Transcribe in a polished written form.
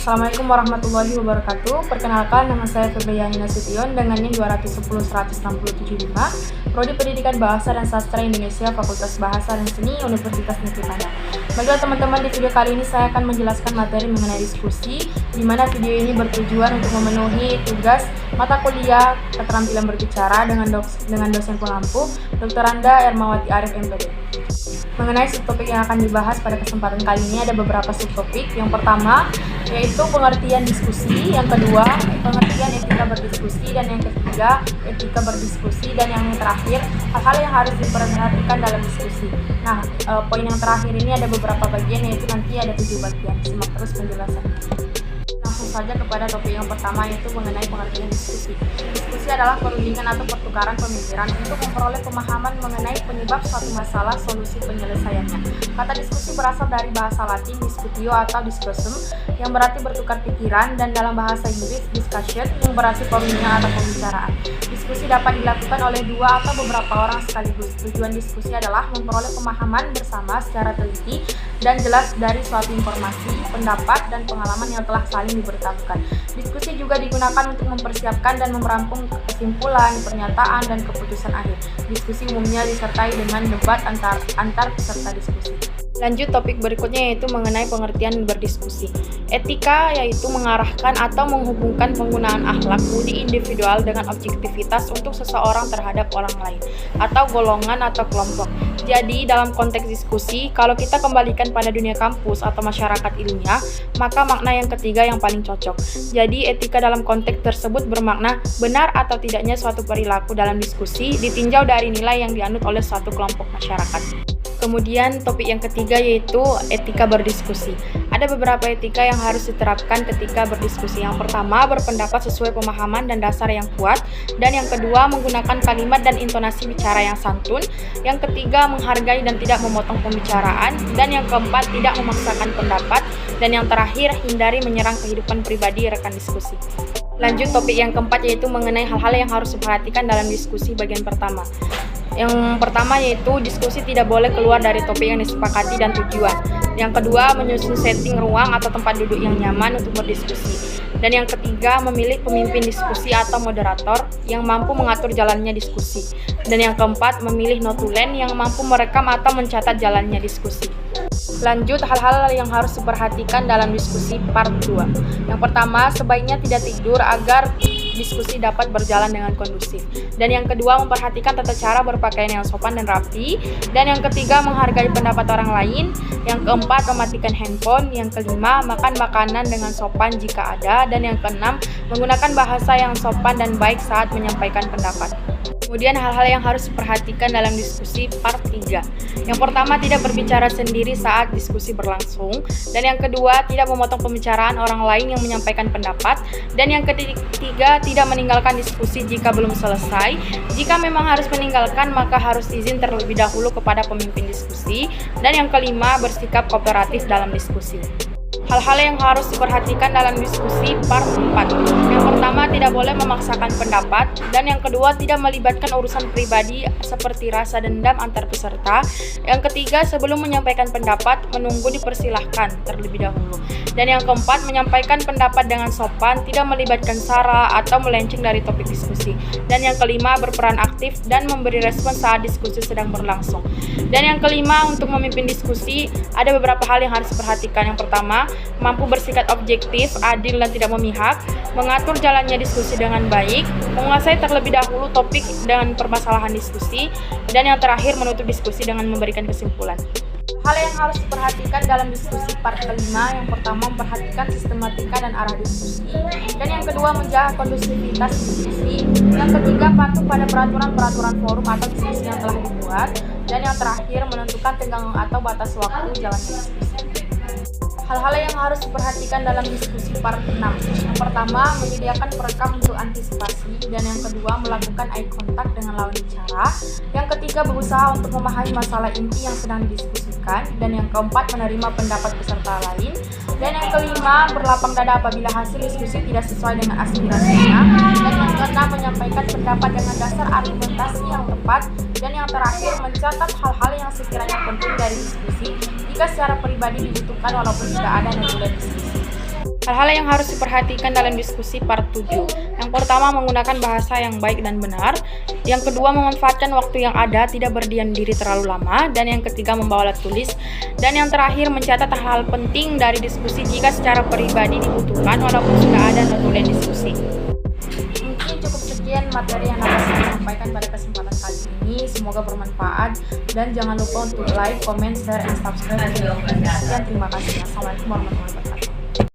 Assalamualaikum warahmatullahi wabarakatuh. Perkenalkan, nama saya Febriani Nasution dengan NIM 210-167-5, Prodi Pendidikan Bahasa dan Sastra Indonesia, Fakultas Bahasa dan Seni, Universitas Negeri Padang. Baiklah teman-teman, di video kali ini saya akan menjelaskan materi mengenai diskusi, di mana video ini bertujuan untuk memenuhi tugas mata kuliah keterampilan berbicara dengan dosen pengampu, Dr. Anda Ermawati Arif MPD. Mengenai subtopik yang akan dibahas pada kesempatan kali ini ada beberapa subtopik. Yang pertama yaitu pengertian diskusi, yang kedua pengertian etika berdiskusi, dan yang ketiga etika berdiskusi, dan yang terakhir hal-hal yang harus diperhatikan dalam diskusi. Nah, poin yang terakhir ini ada beberapa bagian, yaitu nanti ada 7 bagian. Simak terus penjelasannya. Langsung saja kepada topik yang pertama, yaitu mengenai pengertian diskusi. Diskusi adalah perundingan atau pertukaran pemikiran untuk memperoleh pemahaman mengenai penyebab suatu masalah, solusi penyelesaiannya. Kata diskusi berasal dari bahasa Latin discutio atau discursum, yang berarti bertukar pikiran, dan dalam bahasa Inggris discussion, yang berarti perundingan atau pembicaraan. Diskusi dapat dilakukan oleh dua atau beberapa orang sekaligus. Tujuan diskusi adalah memperoleh pemahaman bersama secara teliti dan jelas dari suatu informasi, pendapat, dan pengalaman yang telah saling diberitahukan. Diskusi juga digunakan untuk mempersiapkan dan merampung kesimpulan, pernyataan, dan keputusan akhir. Diskusi umumnya disertai dengan debat antar peserta diskusi. Lanjut topik berikutnya, yaitu mengenai pengertian berdiskusi. Etika yaitu mengarahkan atau menghubungkan penggunaan akhlak budi individual dengan objektivitas untuk seseorang terhadap orang lain atau golongan atau kelompok. Jadi dalam konteks diskusi, kalau kita kembalikan pada dunia kampus atau masyarakat ilmiah, maka makna yang ketiga yang paling cocok. Jadi etika dalam konteks tersebut bermakna benar atau tidaknya suatu perilaku dalam diskusi ditinjau dari nilai yang dianut oleh suatu kelompok masyarakat. Kemudian topik yang ketiga yaitu etika berdiskusi. Ada beberapa etika yang harus diterapkan ketika berdiskusi. Yang pertama, berpendapat sesuai pemahaman dan dasar yang kuat. Dan yang kedua, menggunakan kalimat dan intonasi bicara yang santun. Yang ketiga, menghargai dan tidak memotong pembicaraan. Dan yang keempat, tidak memaksakan pendapat. Dan yang terakhir, hindari menyerang kehidupan pribadi rekan diskusi. Lanjut topik yang keempat yaitu mengenai hal-hal yang harus diperhatikan dalam diskusi bagian pertama. Yang pertama yaitu diskusi tidak boleh keluar dari topik yang disepakati dan tujuan. Yang kedua, menyusun setting ruang atau tempat duduk yang nyaman untuk berdiskusi. Dan yang ketiga, memilih pemimpin diskusi atau moderator yang mampu mengatur jalannya diskusi. Dan yang keempat, memilih notulen yang mampu merekam atau mencatat jalannya diskusi. Lanjut, hal-hal yang harus diperhatikan dalam diskusi part 2. Yang pertama, sebaiknya tidak tidur agar diskusi dapat berjalan dengan kondusif. Dan yang kedua, memperhatikan tata cara berpakaian yang sopan dan rapi. Dan yang ketiga, menghargai pendapat orang lain. Yang keempat, mematikan handphone. Yang kelima, makan makanan dengan sopan jika ada. Dan yang keenam, menggunakan bahasa yang sopan dan baik saat menyampaikan pendapat. Kemudian hal-hal yang harus diperhatikan dalam diskusi part 3. Yang pertama, tidak berbicara sendiri saat diskusi berlangsung. Dan yang kedua, tidak memotong pembicaraan orang lain yang menyampaikan pendapat. Dan yang ketiga, tidak meninggalkan diskusi jika belum selesai. Jika memang harus meninggalkan, maka harus izin terlebih dahulu kepada pemimpin diskusi. Dan yang kelima, bersikap kooperatif dalam diskusi. Hal-hal yang harus diperhatikan dalam diskusi part 4. Yang pertama, tidak boleh memaksakan pendapat. Dan yang kedua, tidak melibatkan urusan pribadi seperti rasa dendam antar peserta. Yang ketiga, sebelum menyampaikan pendapat, menunggu dipersilahkan terlebih dahulu. Dan yang keempat, menyampaikan pendapat dengan sopan, tidak melibatkan sara atau melenceng dari topik diskusi. Dan yang kelima, berperan aktif dan memberi respon saat diskusi sedang berlangsung. Dan yang kelima, untuk memimpin diskusi, ada beberapa hal yang harus diperhatikan. Yang pertama, mampu bersikap objektif, adil, dan tidak memihak, mengatur jalannya diskusi dengan baik, menguasai terlebih dahulu topik dengan permasalahan diskusi, dan yang terakhir menutup diskusi dengan memberikan kesimpulan. Hal yang harus diperhatikan dalam diskusi part kelima, yang pertama memperhatikan sistematika dan arah diskusi, dan yang kedua menjaga kondusivitas diskusi, yang ketiga patuh pada peraturan forum atau diskusi yang telah dibuat, dan yang terakhir menentukan tenggang atau batas waktu jalannya diskusi. Hal-hal yang harus diperhatikan dalam diskusi part 6. Yang pertama, menyediakan perekam untuk antisipasi. Dan yang kedua, melakukan eye contact dengan lawan bicara. Yang ketiga, berusaha untuk memahami masalah inti yang sedang didiskusikan. Dan yang keempat, menerima pendapat peserta lain. Dan yang kelima, berlapang dada apabila hasil diskusi tidak sesuai dengan aspirasinya. Dan yang keenam, menyampaikan pendapat dengan dasar argumentasi yang tepat. Dan yang terakhir, mencatat hal-hal yang sekiranya penting dari diskusi jika secara pribadi dibutuhkan walaupun tidak ada notulen diskusi. Hal-hal yang harus diperhatikan dalam diskusi part 7. Yang pertama, menggunakan bahasa yang baik dan benar. Yang kedua, memanfaatkan waktu yang ada, tidak berdiam diri terlalu lama. Dan yang ketiga, membawa alat tulis. Dan yang terakhir, mencatat hal-hal penting dari diskusi jika secara pribadi dibutuhkan walaupun sudah ada notulen diskusi. Mungkin cukup sekian materi yang dapat saya sampaikan pada kesempatan kali ini. Semoga bermanfaat dan jangan lupa untuk like, comment, share, and subscribe. Sekian, terima kasih. Assalamualaikum warahmatullahi wabarakatuh.